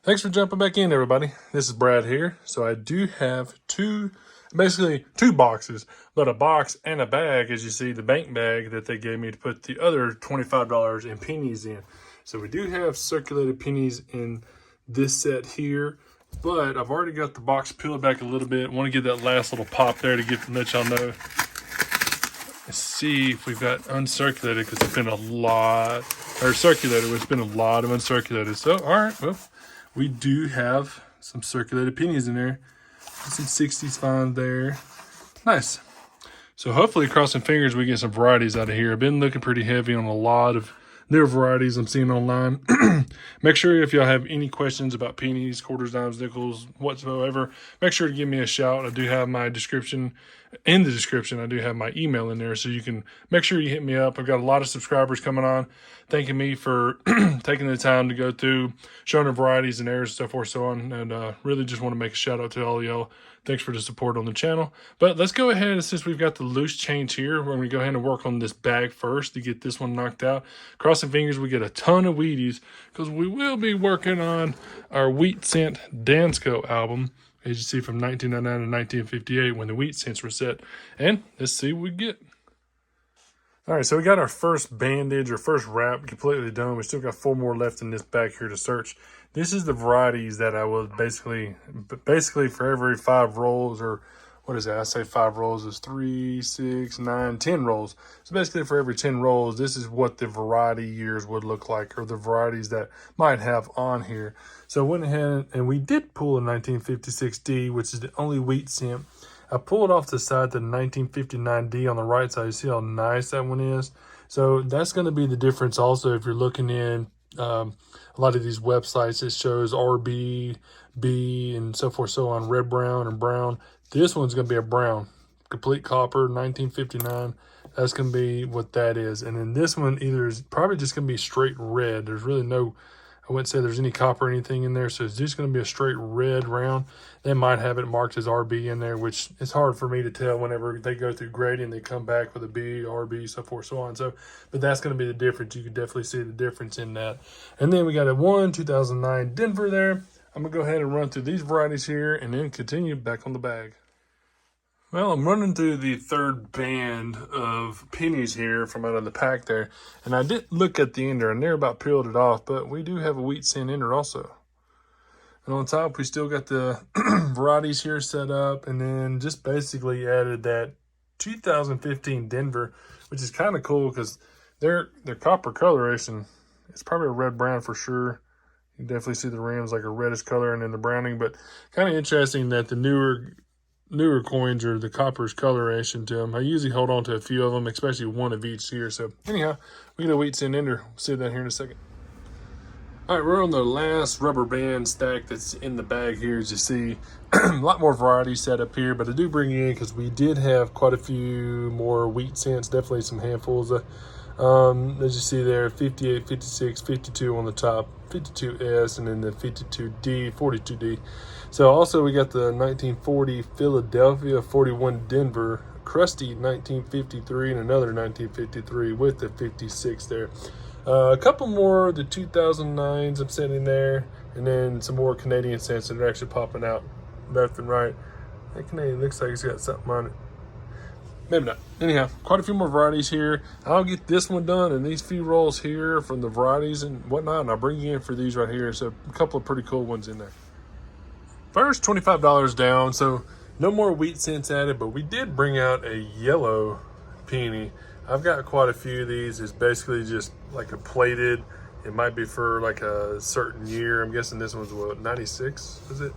Thanks for jumping back in, everybody. This is Brad here. So I do have basically two boxes, but a box and a bag, as you see, the bank bag that they gave me to put the other $25 in pennies in. So we do have circulated pennies in this set here, but I've already got the box peeled back a little bit. I want to give that last little pop there to let y'all know. Let's see if we've got uncirculated, because it's been a lot, or circulated, it's been a lot of uncirculated. So, all right, well, we do have some circulated pennies in there. Some 60s fine there. Nice. So hopefully, crossing fingers, we get some varieties out of here. I've been looking pretty heavy on a lot of newer varieties I'm seeing online. Make sure if y'all have any questions about pennies, quarters, dimes, nickels, whatsoever, make sure to give me a shout. I do have my description. In the description, I do have my email in there, so you can make sure you hit me up. I've got a lot of subscribers coming on, thanking me for taking the time to go through, showing the varieties and errors and so forth, so on. And really just want to make a shout out to all of y'all. Thanks for the support on the channel. But let's go ahead, and since we've got the loose change here, we're going to go ahead and work on this bag first to get this one knocked out. Crossing fingers, we get a ton of Wheaties, because we will be working on our Wheat Scent Dansco album, as you see, from 1999 to 1958, when the wheat scents were set. And let's see what we get. All right, so we got our first bandage or first wrap completely done. We still got 4 more left in this bag here to search. This is the varieties that I will basically for every 5 rolls, or what is that? I say 5 rolls is 3, 6, 9, 10 rolls. So basically for every 10 rolls, this is what the variety years would look like, or the varieties that might have on here. So I went ahead and we did pull a 1956D, which is the only wheat scent. I pulled off the side the 1959D on the right side. You see how nice that one is? So that's going to be the difference also if you're looking in a lot of these websites. It shows RB, B, and so forth, so on, red, brown, and brown. This one's going to be a brown, complete copper, 1959. That's going to be what that is. And then this one either is probably just going to be straight red. There's really no, I wouldn't say there's any copper or anything in there, so it's just going to be a straight red round. They might have it marked as RB in there, which is hard for me to tell whenever they go through grading. They come back with a B, RB, so forth, so on. So, but that's going to be the difference. You can definitely see the difference in that. And then we got a 2009 Denver there. I'm going to go ahead and run through these varieties here and then continue back on the bag. Well, I'm running through the third band of pennies here from out of the pack there. And I did look at the ender. I near about peeled it off, but we do have a wheat scent ender also. And on top, we still got the varieties here set up. And then just basically added that 2015 Denver, which is kind of cool because their copper coloration is probably a red-brown for sure. You can definitely see the rims like a reddish color and then the browning. But kind of interesting that the newer coins or the copper's coloration to them. I usually hold on to a few of them, especially one of each here. So anyhow, we get a wheat scent ender. We'll see that here in a second. All right, we're on the last rubber band stack that's in the bag here. As you see, a lot more variety set up here, but I do bring you in because we did have quite a few more wheat scents, definitely some handfuls. As you see there, 58, 56, 52 on the top, 52S, and then the 52D, 42D. So also we got the 1940 Philadelphia, 41 Denver, crusty 1953, and another 1953 with the 56 there. A couple more of the 2009s I'm setting there, and then some more Canadian scents that are actually popping out left and right. That Canadian looks like it's got something on it. Maybe not. Anyhow, quite a few more varieties here. I'll get this one done and these few rolls here from the varieties and whatnot, and I'll bring you in for these right here. So a couple of pretty cool ones in there. First, $25 down, so no more wheat scents added, but we did bring out a yellow penny. I've got quite a few of these. It's basically just like a plated. It might be for like a certain year. I'm guessing this one's what, 96, is it?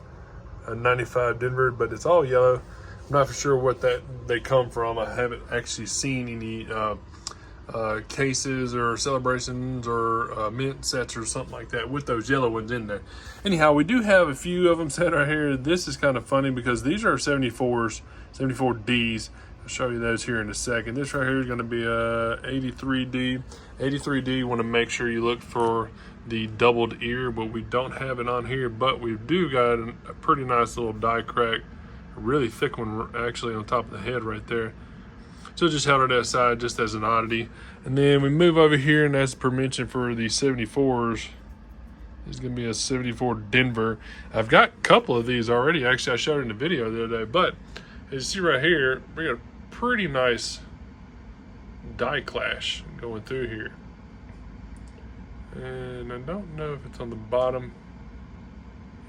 A 95 Denver, but it's all yellow. I'm not for sure what that they come from. I haven't actually seen any cases or celebrations or mint sets or something like that with those yellow ones in there. Anyhow, we do have a few of them set right here. This is kind of funny because these are 74s, 74Ds. I'll show you those here in a second. This right here is going to be a 83D. 83D, you want to make sure you look for the doubled ear, but we don't have it on here, but we do got a pretty nice little die crack, a really thick one actually on top of the head right there. So just held it aside just as an oddity. And then we move over here, and as per mention for the 74s, This is going to be a 74 Denver. I've got a couple of these already. Actually, I showed it in the video the other day. But as you see right here, we got a pretty nice die clash going through here. And I don't know if it's on the bottom.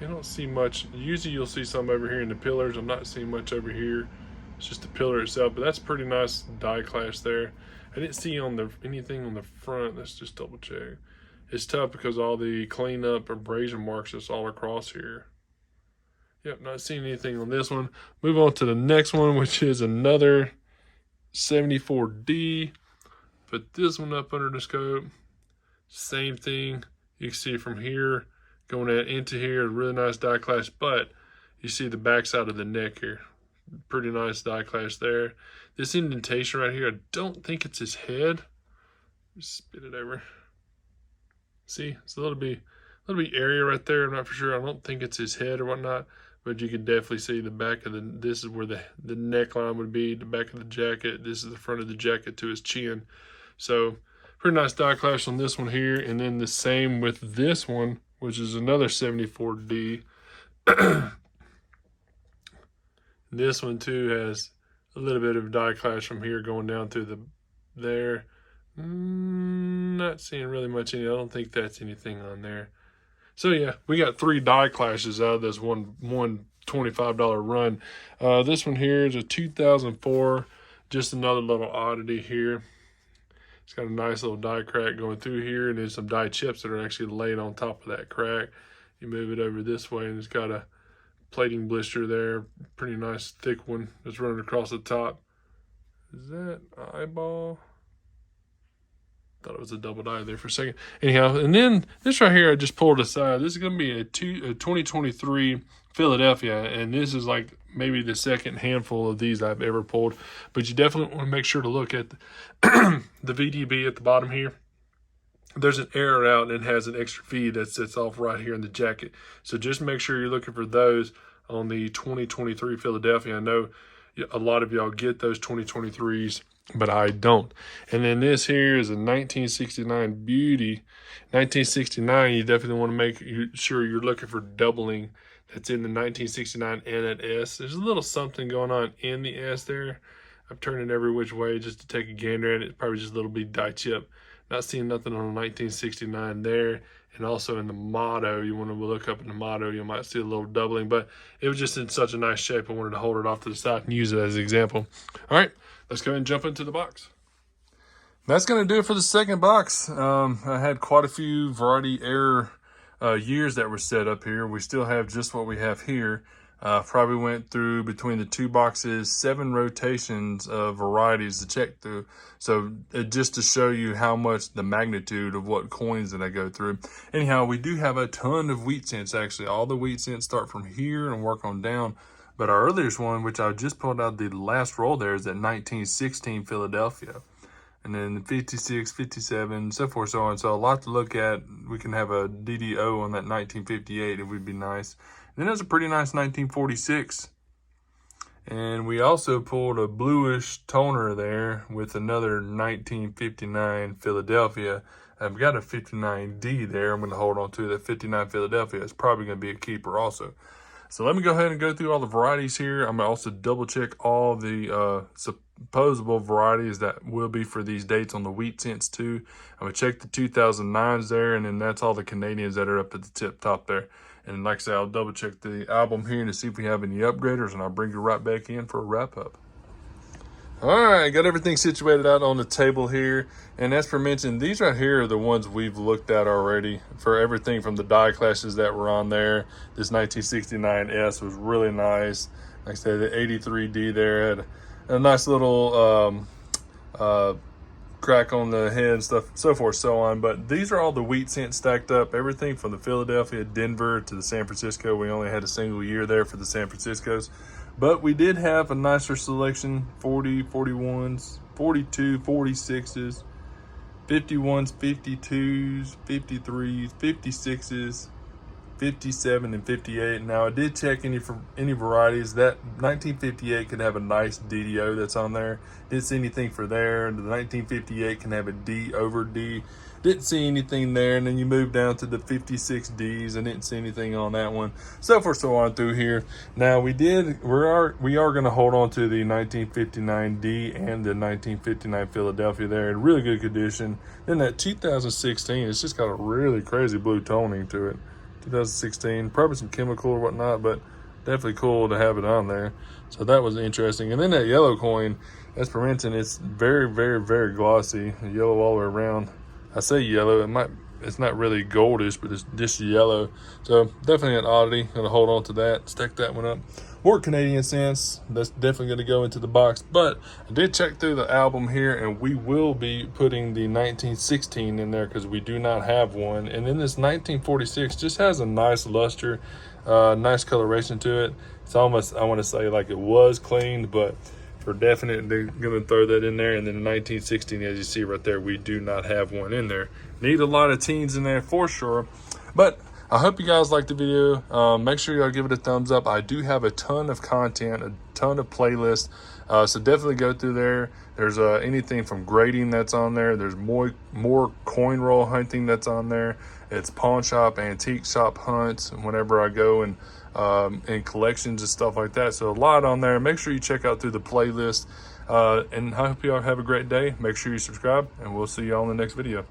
You don't see much. Usually you'll see some over here in the pillars. I'm not seeing much over here. It's just the pillar itself, but that's pretty nice die clash there. I didn't see anything on the front. Let's just double check. It's tough because all the cleanup abrasion marks is all across here. Yep, not seeing anything on this one. Move on to the next one, which is another 74D. Put this one up under the scope. Same thing. You can see from here going into here, a really nice die clash, but you see the backside of the neck here. Pretty nice die clash there. This indentation right here, I don't think it's his head. Just spit it over. See, it's a little bit area right there. I'm not for sure. I don't think it's his head or whatnot, but you can definitely see the back of this is where the neckline would be, the back of the jacket. This is the front of the jacket to his chin. So pretty nice die clash on this one here. And then the same with this one, which is another 74D. This one too has a little bit of die clash from here going down through there. Not seeing really much in it. I don't think that's anything on there. So yeah, we got 3 die clashes out of this one $25 run. This one here is a 2004, just another little oddity here. It's got a nice little die crack going through here, and then some die chips that are actually laid on top of that crack. You move it over this way, and it's got a plating blister there. Pretty nice thick one that's running across the top. Is that an eyeball? Thought it was a double die there for a second. Anyhow, and then this right here I just pulled aside. This is going to be a 2023 Philadelphia, and this is like maybe the second handful of these I've ever pulled. But you definitely want to make sure to look at the VDB at the bottom here. There's an error out, and it has an extra feed that sits off right here in the jacket. So just make sure you're looking for those on the 2023 Philadelphia. I know a lot of y'all get those 2023s, but I don't. And then this here is a 1969 Beauty. 1969, you definitely want to make sure you're looking for doubling. That's in the 1969 and at S. There's a little something going on in the S there. I've turned it every which way just to take a gander at it. It's probably just a little bit die chip. Not seeing nothing on the 1969 there. And also in the motto, you want to look up in the motto, you might see a little doubling. But it was just in such a nice shape, I wanted to hold it off to the side and use it as an example. All right, let's go ahead and jump into the box. That's going to do it for the second box. I had quite a few variety error years that were set up here. We still have just what we have here. Probably went through between the 2 boxes 7 rotations of varieties to check through. So just to show you how much the magnitude of what coins that I go through. Anyhow, we do have a ton of wheat cents actually. All the wheat cents start from here and work on down. But our earliest one, which I just pulled out the last roll there, is that 1916 Philadelphia. And then 56, 57, so forth, so on. So a lot to look at. We can have a DDO on that 1958. It would be nice. And then there's a pretty nice 1946. And we also pulled a bluish toner there with another 1959 Philadelphia. I've got a 59D there. I'm going to hold on to that 59 Philadelphia. It's probably going to be a keeper also. So let me go ahead and go through all the varieties here. I'm going to also double check all the supposable varieties that will be for these dates on the wheat cents too. I'm going to check the 2009s there, and then that's all the Canadians that are up at the top there. And like I said, I'll double check the album here to see if we have any upgraders, and I'll bring you right back in for a wrap up. All right, got everything situated out on the table here. And as per mentioned, these right here are the ones we've looked at already for everything from the die clashes that were on there. This 1969S was really nice. Like I said, the 83D there had a nice little crack on the head and stuff, so forth, so on. But these are all the wheat cents stacked up. Everything from the Philadelphia, Denver to the San Francisco. We only had a single year there for the San Franciscos. But we did have a nicer selection, 40, 41s, 42, 46s, 51s, 52s, 53s, 56s, 57 and 58. Now I did check any varieties. That 1958 could have a nice DDO that's on there. Didn't see anything for there. The 1958 can have a D over D. Didn't see anything there. And then you move down to the 56Ds. I didn't see anything on that one. So forth, so on through here. Now we are going to hold on to the 1959D and the 1959 Philadelphia there in really good condition. Then that 2016, it's just got a really crazy blue toning to it. 2016, probably some chemical or whatnot, but definitely cool to have it on there. So that was interesting. And then that yellow coin, as per mentioned, it's very, very, very glossy, yellow all the way around. I say yellow, it's not really goldish, but it's just yellow. So definitely an oddity. Gonna hold on to that, stack that one up. More Canadian cents, that's definitely gonna go into the box. But I did check through the album here, and we will be putting the 1916 in there because we do not have one. And then this 1946 just has a nice luster, nice coloration to it. It's almost, I want to say like it was cleaned, but for definite, they're going to throw that in there. And then the 1916, as you see right there, we do not have one in there. Need a lot of teens in there for sure. But I hope you guys liked the video. Make sure y'all give it a thumbs up. I do have a ton of content, a ton of playlists. So definitely go through there. There's anything from grading that's on there. There's more coin roll hunting that's on there. It's pawn shop, antique shop hunts whenever I go and collections and stuff like that. So a lot on there. Make sure you check out through the playlist. And I hope y'all have a great day. Make sure you subscribe, and we'll see y'all in the next video.